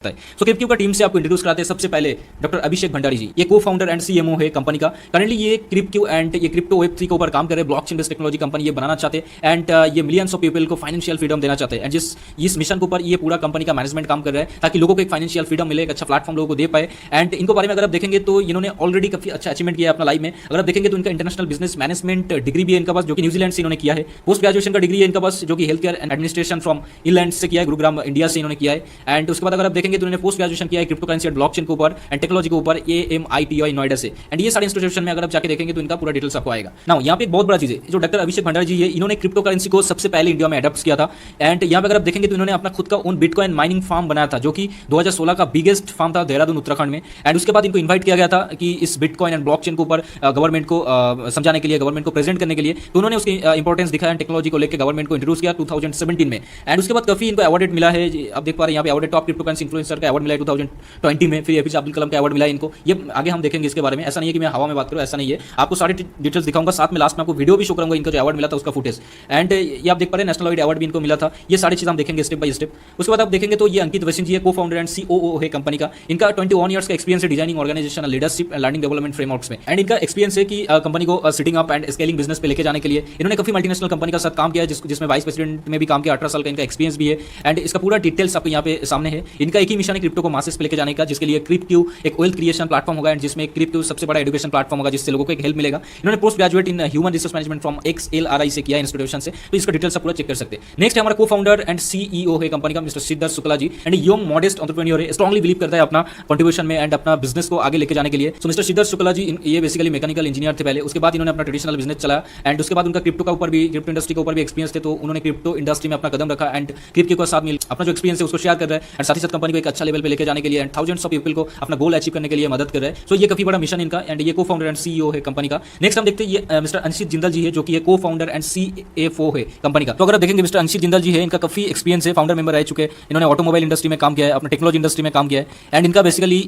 है। So crypto का team से आपको इंट्रोड्यूस कराते हैं सबसे पहले डॉक्टर अभिषेक भंडारी जी। ये को फाउंडर एंड सीएमओ है कंपनी का। करंटली ये क्रिप्टो एंड ये क्रिप्टो वेब3 के ऊपर काम कर रहे हैं। ब्लॉकचेन बेस्ड टेक्नोलॉजी कंपनी ये बनाना चाहते हैं एंड ये मिलियंस ऑफ पीपल को फाइनेंशियल फ्रीडम देना चाहते हैं एंड इस मिशन के ऊपर ये पूरा कंपनी का मैनेजमेंट काम कर रहा है ताकि लोगों को एक फाइनेंशियल फ्रीडम मिले, एक अच्छा प्लेटफॉर्म लोगों को दे पाए। एंड इनको बारे में अगर आप देखेंगे तो इन्होंने ऑलरेडी काफी अच्छा अचीवमेंट किया है अपना लाइफ में। अगर आप देखेंगे तो इनका इंटरनेशनल बिजनेस मैनेजमेंट डिग्री भी है इनका पास, जो कि न्यूजीलैंड से इन्होंने किया है। पोस्ट ग्रेजुएशन का डिग्री है इनका पास, जो कि health care and administration from England से किया है, गुरुग्राम इंडिया से इन्होंने किया है। एंड उसके बाद अगर आप देखेंगे तो इन्होंने पोस्ट ग्रेजुएशन किया है क्रिप्टो करेंसी एंड ब्लॉकचेन के ऊपर एंड टेक्नोलॉजी के ऊपर AMITI नोएडा से। एंड ये सारे इंस्टीट्यूशन में अगर आप जाके देखेंगे तो इनका पूरा डिटेल्स आपको आएगा। नाउ यहाँ पे एक बहुत बड़ा चीज है, जो डॉक्टर अभिषेक भंडारी जी है, इन्होंने क्रिप्टो करेंसी को सबसे पहले इंडिया में अडॉप्ट किया था। एंड यहाँ पे अगर आप देखेंगे तो इन्होंने अपना खुद का ओन बिटकॉइन माइनिंग फार्म बनाया था, जो कि 2016 का बिगेस्ट फार्म था देहरादून उत्तराखंड में। एंड उसके बाद इनको इन्वाइट किया गया था कि इस बिटकॉइन एंड ब्लॉकचेन के ऊपर गवर्नमेंट को समझाने के लिए, गवर्नमेंट को प्रेजेंट करने के लिए। तो उन्होंने उसकी इंपॉर्टेंस दिखाया, टेक्नोलॉजी को लेकर गवर्नमेंट को इंट्रोड्यूस किया 2017 में। एंड उसके बाद काफी इनको अवार्ड मिला है। आप देख पा रहे हैं यहाँ पे award top crypto currency influencer का अवार्ड मिला है 2020 में। फिर APJ अब्दुल कलाम का अवार्ड मिला है इनको। ये आगे हम देखेंगे इसके बारे में। ऐसा नहीं है कि मैं हवा में बात करूँ, ऐसा नहीं है। आपको सारी डिटेल्स दिखाऊंगा, साथ में लास्ट में आपको वीडियो भी शो करूंगा इनका जो अवार्ड मिला था उसका फुटेज। एंड ये आप देख पा रहे हैं नेशनल अवार्ड भी इनको मिला था। ये सारी चीज़ हम देखेंगे स्टेप बाय स्टेप। उसके बाद आप देखेंगे तो ये अंकित वैश्य जी है, को फाउंडर एंड COO है कंपनी का। इनका 21 ईयर्स का एक्सपीरियंस है designing, organisation, leadership and learning development frameworks में। एंड इनका एक्सपीरियंस है कि कंपनी को sitting up and scaling business पे लेके जाने के लिए इन्होंने काफी मल्टीनेशनल कंपनी का साथ काम किया है, जिसमें वाइस प्रेसिडेंट में भी काम किया। 18 साल का इनका एक्सपीरियंस भी है। एंड इसका पूरा डिटेल्स आपको यहाँ पे सामने है। इनका एक ही मिशन है क्रिप्टो को मासेस पे लेके जाने का, जिसके लिए क्रिप्टो एक वेल्थ क्रिएशन प्लेटफॉर्म होगा एंड जिसमें क्रिप्टो सबसे बड़ा एजुकेशन प्लेटफॉर्म होगा, जिससे लोगों को एक हेल्प मिलेगा। इन्होंने post graduate in human resource management from XLRI से किया इंस्टीट्यूशन से। तो इसका डिटेल्स आप पूरा चेक कर सकते हैं। नेक्स्ट है हमारा को फाउंडर एंड CEO है कंपनी का mister Siddharth Shukla ji. And young modest entrepreneur है, स्ट्रांगली बिलीव करता है अपना कंट्रीब्यूशन में एंड अपना बिजनेस को आगे लेके जाने के लिए। सो मिस्टर सिद्धार्थ शुक्ला जी ये बेसिकली मैकेनिकल इंजीनियर थे पहले। उसके बाद इन्होंने अपना ट्रेडिशनल बिजनेस चलाया एंड उसके बाद उनका क्रिप्टो का ऊपर भी, क्रिप्टो इंडस्ट्री के ऊपर भी एक्सपीरियंस थे। तो उन्होंने क्रिप्टो इंडस्ट्री में अपना कदम रखा एंड क्रिप्टो के साथ अपना जो एक्सपीरियंस है उसको शेयर कर रहा है एंड साथ ही साथ कंपनी को एक अच्छा लेवल पे लेके जाने के लिए एंड थाउजेंड्स ऑफ पीपल को अपना गोल अचीव करने के लिए मदद कर रहा है। सो ये काफी बड़ा मिशन इनका एंड ये को फाउंडर एंड CEO है कंपनी का। नेक्स्ट हम देखते हैं ये मिस्टर अंशित जिंदल जी है, जो कि ये को फाउंडर एंड CFO है कंपनी का। तो अगर आप देखेंगे मिस्टर अंशित जिंदल जी है, इनका काफी एक्सपीरियंस है, फाउंडर मेंबर रह चुके हैं। इन्होंने ऑटोमोबाइल इंडस्ट्री में काम किया है, अपना टेक्नोलॉजी इंडस्ट्री में काम किया है एंड इनका बेसिकली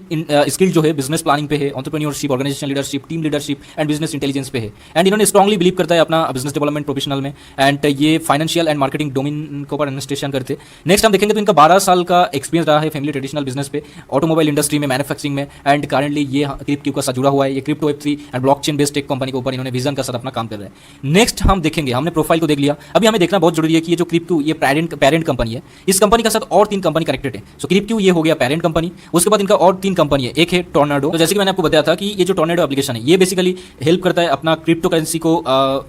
स्किल जो है बिजनेस प्लानिंग पे है, entrepreneurship, organisation leadership, team leadership and business intelligence पे है। एंड इन्होंने स्ट्रांगली बिलीव करता है अपना बिजनेस डेवलपमेंट प्रोफेशनल में एंड ये फाइनेंशियल एंड मार्केटिंग डोमेन के ऊपर एडमिनिस्ट्रेशन करते हैं। नेक्स्ट हम देखेंगे तो इनका 12 साल का एक्सपीरियंस रहा है फैमिली ट्रेडिशनल बिजनेस पे, ऑटोमोबाइल इंडस्ट्री में, मैन्युफैक्चरिंग में एंड करंटली ये क्रिप्टो का साथ जुड़ा हुआ है। ये crypto Web3 and blockchain based tech company के ऊपर इन्होंने विजन का साथ अपना काम कर रहे हैं। नेक्स्ट हम देखेंगे, हमने प्रोफाइल को देख लिया, अभी हमें देखना बहुत जरूरी है कि ये जो क्रिप्टो ये पेरेंट कंपनी है, इस कंपनी के साथ और 3 कंपनी कनेक्टेड है। सो क्रिप्टो ये हो गया पेरेंट कंपनी। उसके बाद इनका और 3 कंपनी है, एक है टोर्नाडो। तो जैसे कि मैंने आपको बताया था कि ये जो टोर्नाडो एप्लीकेशन है ये बेसिकली हेल्प करता है अपना क्रिप्टो करेंसी को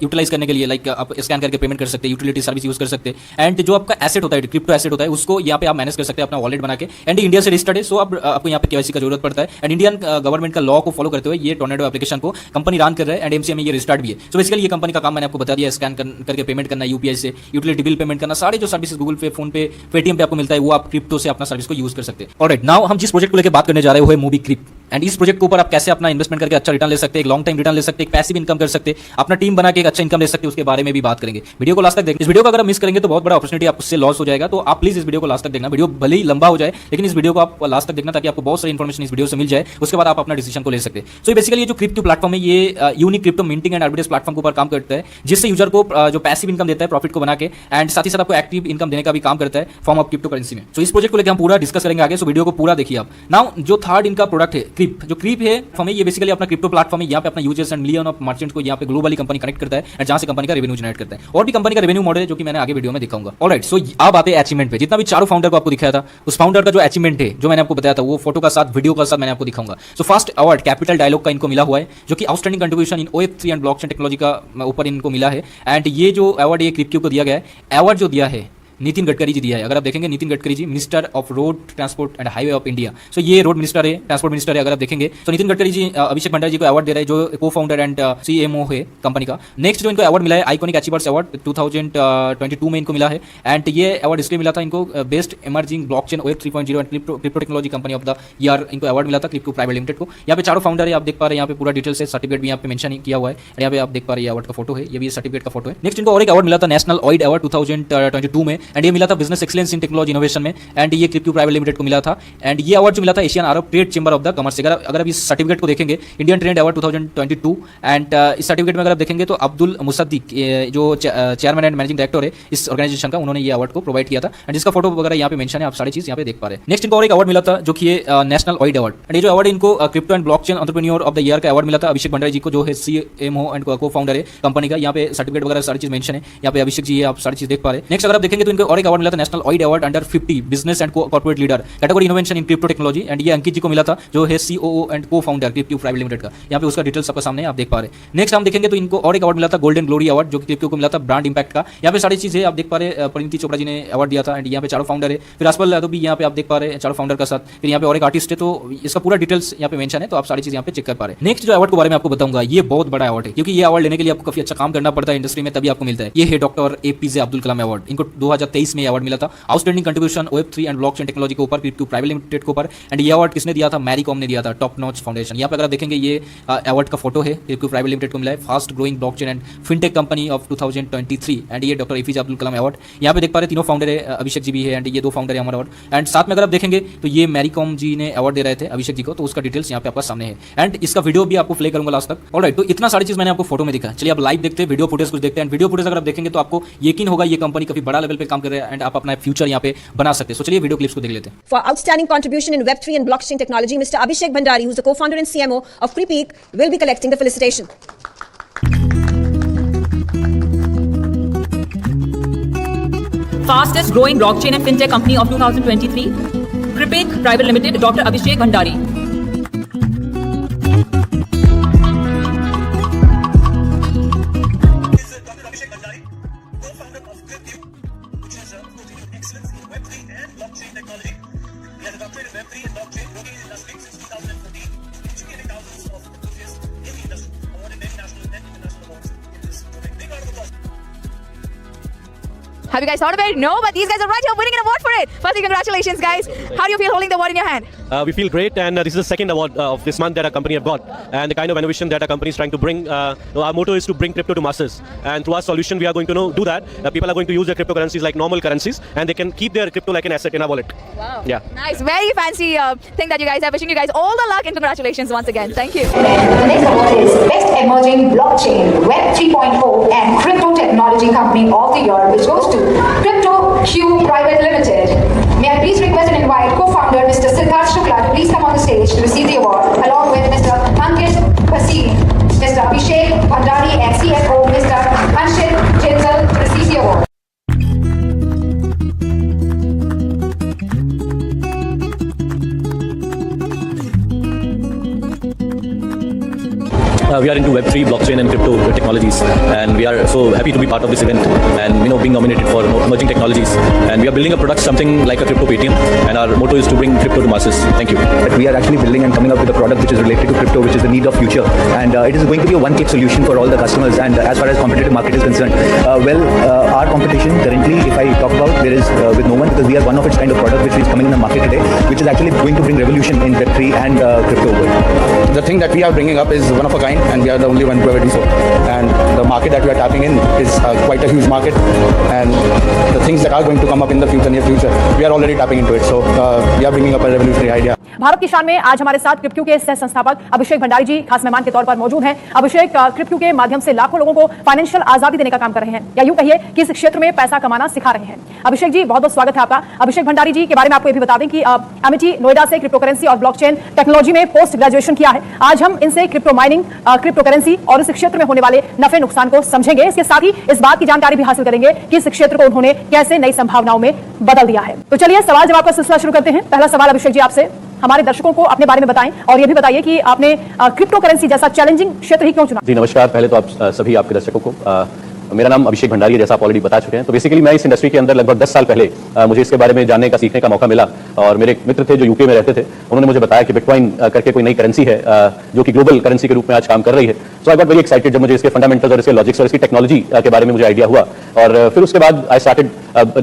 यूटिलाइज करने के लिए। लाइक आप स्कैन करके पेमेंट कर सकते हैं, यूटिलिटी सर्विस यूज कर सकते हैं एंड जो आपका एसेट होता है, क्रिप्टो एसेट होता है, उसको यहाँ पे आप मैनेज कर सकते हैं अपना वॉलेट बना के। एंड इंडिया से रजिस्टर्ड है, सो आपको यहाँ पे KYC का जरूरत पड़ता है एंड इंडियन गवर्नमेंट का लॉ को फॉलो करते हुए ये टोर्नाडो एप्लीकेशन को कंपनी रन कर रहा है एंड MCA में ये रजिस्टर्ड भी है। सो बेसिकली ये कंपनी का काम मैंने आपको बता दिया, स्कैन करके पेमेंट करना, UPI से यूटिलिटी बिल पेमेंट करना, सारे जो सर्विसेज गूगल पे, फोन पे, पेटीएम पे आपको मिलता है वो आप क्रिप्टो से अपना सर्विस को यूज कर सकते हैं। ऑलराइट, नाउ हम जिस प्रोजेक्ट को लेकर बात करने जा रहे हैं वो है MobiCrypt एंड इस प्रोजेक्ट के ऊपर आप कैसे अपना इन्वेस्टमेंट करके अच्छा रिटर्न ले सकते हैं, एक लॉन्ग टाइम रिटर्न ले सकते हैं, एक पैसिव इनकम कर सकते हैं, अपना टीम बना के एक अच्छा इनकम ले सकते हैं, उसके बारे में भी बात करेंगे। वीडियो को लास्ट तक देखिए। इस वीडियो को अगर आप मिस करेंगे तो बहुत बड़ा अपॉर्चुनिटी आपसे लॉस हो जाएगा। तो आप प्लीज इस वीडियो को लास्ट तक देखना। वीडियो भले ही लंबा हो जाए लेकिन इस वीडियो को आप लास्ट तक देखना ताकि आपको बहुत सारी इन्फॉर्मेशन इस वीडियो से मिल जाए, उसके बाद आप अपना डिसीजन को ले सकते हैं। सो बेसिकली ये जो क्रिप्टो प्लेटफॉर्म है ये unique crypto minting and arbitrage platform के ऊपर काम करता है, जिससे यूजर को जो पैसिव इनकम देता है प्रॉफिट को बना के एंड साथ ही साथ आपको एक्टिव इनकम देने का भी काम करता है फॉर्म ऑफ क्रिप्टो करेंसी में। सो इस प्रोजेक्ट को लेकर हम पूरा डिस्कस करेंगे आगे। सो वीडियो को पूरा देखिए आप। नाउ जो थर्ड इनका प्रोडक्ट है क्रिप, जो क्रिप है हमें ये बेसिकली अपना क्रिप्टो प्लेटफॉर्म है, यहाँ पे अपना users and million of merchants को यहाँ पे ग्लोबली कंपनी कनेक्ट करता है एंड जहाँ से कंपनी का रेवेन्यू जनरेट करता है। और भी कंपनी का रेवेन्यू मॉडल है जो कि मैंने आगे वीडियो में दिखाऊंगा। ऑलराइट, सो अब आते हैं अचीवमेंट पे। जितना भी चारों फाउंडर को आपको दिखाया था उस फाउंडर का जो अचीवमेंट है जो मैंने आपको बताया था वो फोटो का साथ, वीडियो का साथ मैंने आपको दिखाऊंगा। So first award capital dialogue का इनको मिला हुआ है, जो कि outstanding contribution in OF3 and blockchain technology का ऊपर इनको मिला है। एंड ये जो अवार्ड ये क्रिप्टो को दिया गया है, अवार्ड जो दिया है नितिन गडकरी जी दिया है। अगर आप देखेंगे Nitin Gadkari ji minister of road transport and highway of India. So ये रोड मिनिस्टर है, ट्रांसपोर्ट मिनिस्टर है। अगर आप देखेंगे तो नितिन गडकरी जी अभिषेक भंडारी जी को अवार्ड दे रहे हैं, जो को फाउंडर एंड CMO है कंपनी का। नेक्स्ट जो इनको अवार्ड मिला है आइकॉनिक अचीवर्स अवार्ड 2022 में इनको मिला है एंड ये अवार्ड इसलिए मिला था इनको best emerging blockchain Web 3.0 and crypto technology company of the year इनको अवार्ड मिला था क्रिप्टो प्राइवेट लिमिटेड को। यहाँ पे चारों फाउंडर है, आप देख पा रहे हैं यहाँ पे पूरा डिटेल्स है, सर्टिफिकेट भी यहाँ पे मेंशन किया हुआ है। यहाँ पे आप देख पा रहे हैं अवार्ड का फोटो है, ये भी सर्टिफिकेट का फोटो है। नेक्स्ट इनको और एक अवार्ड मिला था नेशनल ऑइड अवार्ड 2022 में, एंड ये मिला था business excellence in technology innovation में, एंड ये क्रिप्टो प्राइवेट लिमिटेड को मिला था। एंड ये अवार्ड जो मिला था Asian Arab trade chamber of the commerce से। अगर आप इस सर्टिफिकेट को देखेंगे, इंडियन ट्रेड अवार्ड 2022, एंड इस सर्टिफिकेट में अगर आप देखेंगे तो अब्दुल मुसद्दिक जो चेयरमैन एंड मैनेजिंग डायरेक्टर है इस ऑर्गेनाइजेशन का, उन्होंने ये अवार्ड को प्रोवाइड किया था, एंड जिसका फोटो वगैरह यहाँ पे मेंशन है, आप सारी चीज यहाँ पे देख पा रहे हैं। नेक्स्ट इनको और एक अवार्ड मिला था जो कि नेशनल ऑइड अवार्ड, एंड ये जो अवार्ड इनको crypto and blockchain entrepreneur of the year का अवार्ड मिला था अभिषेक भंडारी जी को, जो है CMO एंड को फाउंडर है कंपनी का। यहाँ पे सर्टिफिकेट वगैरह सारी चीज मेंशन है, यहाँ पे अभिषेक जी आप सारी चीज देख पा रहे हैं। नेक्स्ट अगर आप देखेंगे तो इनको और एक अवार्ड मिला था national ऑइड award under 50 business and corporate leader category innovation in crypto technology, and ये अंकित जी को मिला था जो है COO एंड को फाउंडर क्रिप्टो प्राइवेट लिमिटेड का। यहाँ पे उसका डिटेल्स आपके सामने आप देख पा रहे हैं। नेक्स्ट हम देखेंगे तो इनको और एक अवार्ड मिला था गोल्डन ग्लोरी अवार्ड, जो क्रिप्टो को मिला था ब्रांड इंपैक्ट का। यहाँ पे सारी चीजें आप देख पा रहे हैं, परिणीति चोपड़ा जी ने अवार्ड दिया था, एंड यहाँ पे चारों फाउंडर है, फिर आसपाल यादव भी यहाँ पे आप देख पा रहे हैं चारों फाउंडर का साथ, फिर यहाँ पे और एक आर्टिस्ट है, तो इसका पूरा डिटेल्स यहाँ पे मेंशन है, तो आप सारी चीज यहाँ पे चेक कर पा रहे हैं। नेक्स्ट जो अवार्ड के बारे में आपको बताऊंगा, ये बहुत बड़ा अवार्ड है, क्योंकि ये अवार्ड लेने के लिए आपको काफी अच्छा काम करना पड़ता है इंडस्ट्री में, तभी आपको मिलता है। ये है doctor APJ Abdul Kalam award. इनको 2023 में अवार्ड मिला था outstanding contribution Web3 and blockchain technology के ऊपर, क्रिप्टो प्राइवेट लिमिटेड के ऊपर, एंड ये अवार्ड किसने दिया था? मैरीकॉम ने दिया था, टॉप नॉच फाउंडेशन। यहाँ पे अगर आप देखेंगे ये अवार्ड का फोटो है, क्रिप्टो प्राइवेट लिमिटेड को मिला है fast growing blockchain and fintech company of 2023, and ये doctor APJ Abdul Kalam award. यहाँ पे देख पा रहे तीनों फाउंडर है, अभिषेक जी भी है, एंड ये दो फाउंडर है हमारा अवार्ड, एंड साथ में अगर आप देखेंगे तो ये मैरीकॉम जी ने अवार्ड दे रहे थे अभिषेक जी को, तो उसका डिटेल्स यहाँ पे आपका सामने है, एंड इसका वीडियो भी आपको प्ले करूंगा लास्ट तक। ऑलराइट, तो इतना सारी चीज मैंने आपको फोटो में दिखा। चलिए आप लाइव देखते हैं, वीडियो फुटेज कुछ देखते हैं, वीडियो फुटेज अगर आप देखेंगे तो आपको यकीन होगा ये कंपनी काफी बड़ा लेवल पे काम कर रहा है, एंड आप अपना फ्यूचर यहाँ पे बना सकते हैं। सो चलिए वीडियो क्लिप्स को देख लेते हैं। For outstanding contribution in Web3 and blockchain technology, Mr. Abhishek Bhandari, who's the co-founder and CMO of Creepeak, will be collecting the felicitation. Fastest growing blockchain and fintech company of 2023, Creepeak Private Limited, Dr. Abhishek Bhandari. Have you guys thought about it? No, but these guys are right here winning an award for it. Firstly, congratulations, guys. How do you feel holding the award in your hand? We feel great, and this is the second award of this month that our company have got, and the kind of innovation that our company is trying to bring. Our motto is to bring crypto to masses, and through our solution, we are going to do that. People are going to use their cryptocurrencies like normal currencies, and they can keep their crypto like an asset in our wallet. Wow. Yeah. Nice. Very fancy thing that you guys have. Wishing you guys all the luck and congratulations once again. Thank you. The next award is Best Emerging Blockchain, Web 3.0 and Crypto Technology Company of the Year, which goes to Crypto Q Private Limited. May I please request and invite co-founder Mr. Siddharth Shukla to please come on the stage to receive the award, along with Mr. Ankit Bhasin, Mr. Abhishek Bhandari, and CFO Mr. Anshit Jinsal to receive the award. We are into Web3, blockchain and crypto technologies, and we are so happy to be part of this event and being nominated for emerging technologies. And we are building a product something like a crypto Paytm, and our motto is to bring crypto to masses. Thank you. We are actually building and coming up with a product which is related to crypto, which is the need of future, and it is going to be a one-click solution for all the customers. And as far as competitive market is concerned, our competition currently, if I talk about, there is with no one, because we are one of its kind of product which is coming in the market today, which is actually going to bring revolution in Web3 and crypto world. The thing that we are bringing up is one of a kind, and we are the only one who ever do so. And the market that we are tapping in is quite a huge market, and the things that are going to come up in the future, near future, we are already tapping into it. So we are bringing up a revolutionary idea. Bharat की शान में आज हमारे साथ crypto के सह संस्थापक अभिषेक भंडारी जी खास मेहमान के तौर पर मौजूद हैं। अभिषेक क्रिप्टो के माध्यम से लाखों लोगों को फाइनेंशियल आजादी देने का काम कर रहे हैं, या यूं कहिए कि इस क्षेत्र में पैसा कमाना सिखा रहे हैं। अभिषेक जी, बहुत बहुत स्वागत है आपका। अभिषेक भंडारी जी के बारे में आपको ये भी बता दें कि एमआईटी नोएडा से क्रिप्टो करेंसी और ब्लॉकचेन टेक्नोलॉजी में पोस्ट ग्रेजुएशन किया है। आज हम इनसे क्रिप्टो माइनिंग, क्रिप्टो करेंसी और इस क्षेत्र में होने वाले नफे नुकसान को समझेंगे। इसके साथ ही इस बात की जानकारी भी हासिल करेंगे कि इस क्षेत्र को उन्होंने कैसे नई संभावनाओं में बदल दिया है। तो चलिए सवाल जवाब का सिलसिला शुरू करते हैं। पहला सवाल अभिषेक जी आपसे, हमारे दर्शकों को अपने बारे में बताएं और ये भी बताइए कि आपने क्रिप्टो करेंसी जैसा चैलेंजिंग क्षेत्र ही क्यों चुना? जी नमस्कार, पहले तो आप सभी आपके दर्शकों को मेरा नाम अभिषेक भंडारी है, जैसा आप ऑलरेडी बता चुके हैं। तो बेसिकली मैं इस इंडस्ट्री के अंदर लगभग 10 साल पहले मुझे इसके बारे में जानने का, सीखने का मौका मिला, और मेरे एक मित्र थे जो यूके में रहते थे, उन्होंने मुझे बताया कि बिटकॉइन करके कोई नई करेंसी है जो कि ग्लोबल करेंसी के रूप में आज काम कर रही है। सो आई गॉट वेरी एक्साइटेड जब मुझे इसके फंडामेंटल्स और इसके लॉजिक्स और इसकी टेक्नोलॉजी के बारे में मुझे आइडिया हुआ, और फिर उसके बाद I started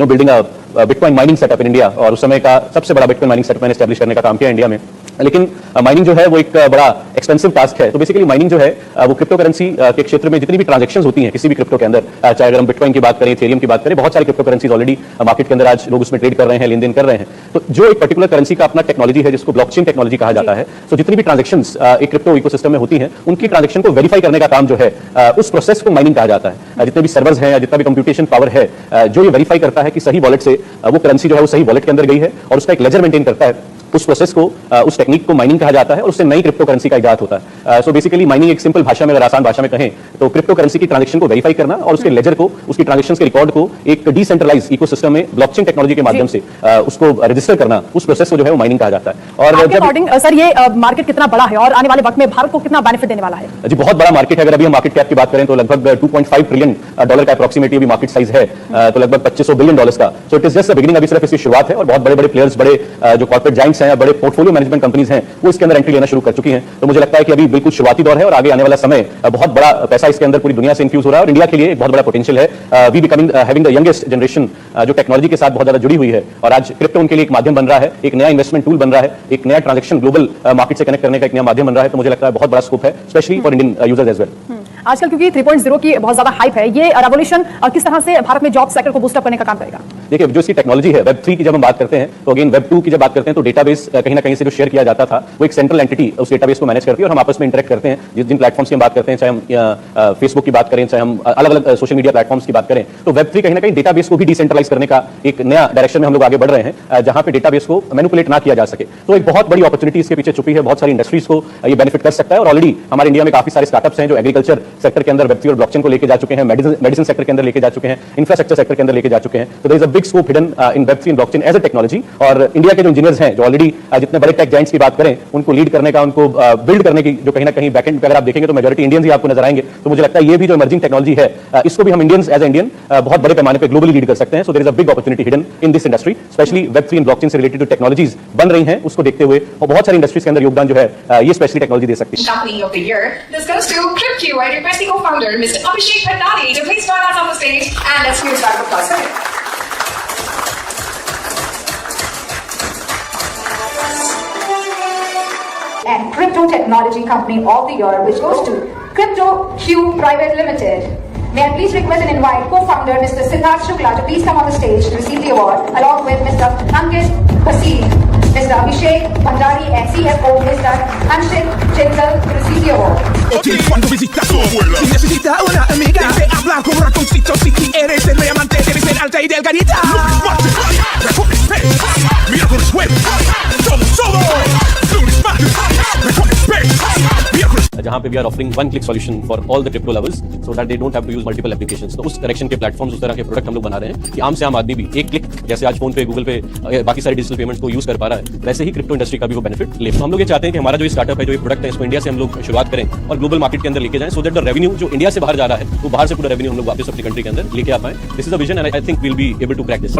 building a bitcoin mining setup in India, और उस समय का सबसे बड़ा बिटकॉइन माइनिंग सेटअप मैंने एस्टैब्लिश करने का काम किया इंडिया में। लेकिन माइनिंग जो है वो एक बड़ा एक्सपेंसिव टास्क है। तो बेसिकली माइनिंग जो है वो क्रिप्टो करेंसी के क्षेत्र में जितनी भी ट्रांजैक्शंस होती हैं किसी भी क्रिप्टो के अंदर, चाहे अगर हम बिटकॉइन की बात करें, इथेरियम की बात करें, बहुत सारी क्रिप्टो करेंसीज ऑलरेडी मार्केट के अंदर आज लोग उसमें ट्रेड कर रहे हैं, लेन देन कर रहे हैं। तो जो एक पर्टिकुलर करेंसी का अपना टेक्नोलॉजी है जिसको ब्लॉकचेन टेक्नोलॉजी कहा जाता है, तो जितनी भी ट्रांजैक्शंस एक क्रिप्टो इकोसिस्टम में होती हैं उनकी ट्रांजैक्शन को वेरीफाई करने का काम जो है उस प्रोसेस को माइनिंग कहा जाता है। जितने भी सर्वर्स हैं, जितना भी कंप्यूटेशन पावर है जो ये वेरीफाई करता है कि सही वॉलेट से वो करेंसी जो है वो सही वॉलेट के अंदर गई है और उसका एक लेजर मेंटेन करता है, उस प्रोसेस को उस टेक्निक को माइनिंग कहा जाता है और उससे नई क्रिप्टो करेंसी का इजाद होता है। सो बेसिकली माइनिंग एक सिंपल भाषा में, अगर आसान भाषा में कहें तो क्रिप्टो करेंसी की ट्रांजैक्शन को वेरीफाई करना और उसके लेजर को, उसकी ट्रांजैक्शंस के रिकॉर्ड को एक डिसेंट्रलाइज इकोसिस्टम में ब्लॉकचेन टेक्नोलॉजी के माध्यम से उसको रजिस्टर करना, उस प्रोसेस को जो है वो माइनिंग कहा जाता है। और आपके अकॉर्डिंग सर ये मार्केट कितना बड़ा है और आने वाले वक्त में भारत को कितना बेनिफिट देने वाला है? जी बहुत बड़ा मार्केट है। अगर अभी हम मार्केट कैप की बात करें तो लगभग 2.5 ट्रिलियन डॉलर का अप्रॉक्सीमेटली अभी मार्केट साइज है, तो लगभग 2500 बिलियन डॉलर्स का। So it is just the beginning, अभी सिर्फ इसकी शुरुआत है और बहुत बड़े बड़े प्लेयर्स, बड़े जो कॉर्पोरेट जाइंट्स हैं, बड़े पोर्टफोलियो मैनेजमेंट कंपनीज हैं वो इसके अंदर एंट्री लेना शुरू कर चुकी हैं। तो मुझे लगता है कि अभी बिल्कुल शुरुआती दौर है और आगे आने वाला समय बहुत बड़ा पैसा इसके अंदर पूरी दुनिया से इन्फ्यूज हो रहा है और इंडिया के लिए एक बहुत बड़ा पोटेंशियल है। We becoming having the youngest generation जो टेक्नोलॉजी के साथ बहुत ज्यादा जुड़ी हुई है और आज क्रिप्टो उनके लिए एक माध्यम बन रहा है, एक नया इन्वेस्टमेंट टूल बन रहा है, एक नया ट्रांजैक्शन ग्लोबल मार्केट से कनेक्ट करने का एक नया माध्यम बन रहा है। तो मुझे लगता है बहुत बड़ा स्कोप है, specially for Indian users as well. आजकल क्योंकि 3.0 की बहुत ज्यादा हाइप है, ये रेवोल्यूशन किस तरह से भारत में जॉब सेक्टर को बूस्टअप करने का काम करेगा? देखिए जो इसकी टेक्नोलॉजी है, वेब 3 की जब हम बात करते हैं तो अगेन वेब 2 की जब बात करते हैं तो डेटाबेस कहीं ना कहीं से जो शेयर किया जाता था वो एक सेंट्रल एंटिटी उस डेटाबेस को मैनेज करती है और हम आपस में इंटरेक्ट करते हैं। जिन प्लेटफॉर्म्स की हम बात करते हैं, चाहे हम फेसबुक की बात करें, चाहे हम अलग अलग सोशल मीडिया प्लेटफॉर्म्स की बात करें, तो वेब 3 कहीं ना कहीं डेटाबेस को भी डिसेंट्रलाइज करने का एक नया डायरेक्शन में हम लोग आगे बढ़ रहे हैं, जहां पे डेटाबेस को मैनिपुलेट ना किया जा सके। तो एक बहुत बड़ी अपॉर्चुनिटी इसके पीछे छुपी है, बहुत सारी इंडस्ट्रीज को ये बेनिफिट कर सकता है और ऑलरेडी हमारे इंडिया में काफी सारे स्टार्टअप्स हैं जो एग्रीकल्चर सेक्टर के अंदर वेब 3 और ब्लॉकचेन को लेके जा चुके हैं, मेडिसिन सेक्टर के अंदर लेके जा चुके हैं, इंफ्रास्ट्रक्चर सेक्टर के अंदर लेके जा चुके हैं। तो there is a big scope hidden in web 3 and blockchain as a technology. और इंडिया के जो इंजीनियर्स हैं जो ऑलरेडी जितने बड़े टेक जाइंट्स की बात करें उनको लीड करने का, उनको बिल्ड करने की जो कहीं ना कहीं बैकएंड पे अगर आप देखेंगे तो मेजॉरिटी इंडियंस ही आपको नजर आएंगे। तो मुझे लगता है ये भी जो इमर्जिंग टेक्नोलॉजी है इसको भी हम इंडियंस एज इंडियन बहुत बड़े पैमाने पे ग्लोबली लीड कर सकते हैं। So there is a big opportunity hidden in this industry, specially web 3 and blockchain से रिलेटेड जो टेक्नोलॉजीज बन रही हैं उसको देखते हुए और बहुत सारी इंडस्ट्रीज के अंदर योगदान जो है ये स्पेशली टेक्नोलॉजी दे सकती है। Company of the year. This goes to CryptQ. I request the co-founder, Mr. Abhishek Bhandari, to please join us on the stage and let's hear start the applause. And Crypto Technology Company of the Year, which goes to CryptoQ Private Limited. May I please request and invite co-founder Mr. Siddharth Shukla to please come on the stage to receive the award, along with Mr. Ankit Bhasin, Mr. Abhishek Bhandari, and CFO Mr. Anshit Jindal to receive the award. Cuando visitas tu abuela, si necesitas una amiga, te habla como ratoncito. Si eres el diamante, debes ser alta y delgadita. Mira con suerte, जहां पे we are offering one click solution for all the crypto lovers so that they don't have to use multiple applications. तो उस correction के platforms, उस तरह के product हम लोग बना रहे हैं कि आम से आम आदमी भी एक क्लिक, जैसे आज फोन पे, गूगल पे, बाकी सारे डिजिटल पेमेंट्स को यूज कर पा रहा है, वैसे ही क्रिप्टो इंडस्ट्री का भी वो बेनिफिट ले। तो हम लोग ये चाहते हैं कि हमारा जो स्टार्टअप है, जो ये प्रोडक्ट है, इसको इंडिया से हम लोग शुरुआत करें और ग्लोबल मार्केट के अंदर लेके जाएं, सो दैट द रेवेन्यू जो इंडिया से बाहर जा रहा है वो बाहर से पूरा रेवेन्यू हम लोग वापस अपनी कंट्री के अंदर लेके आ पाए। This is the vision and I think we will be able to crack this.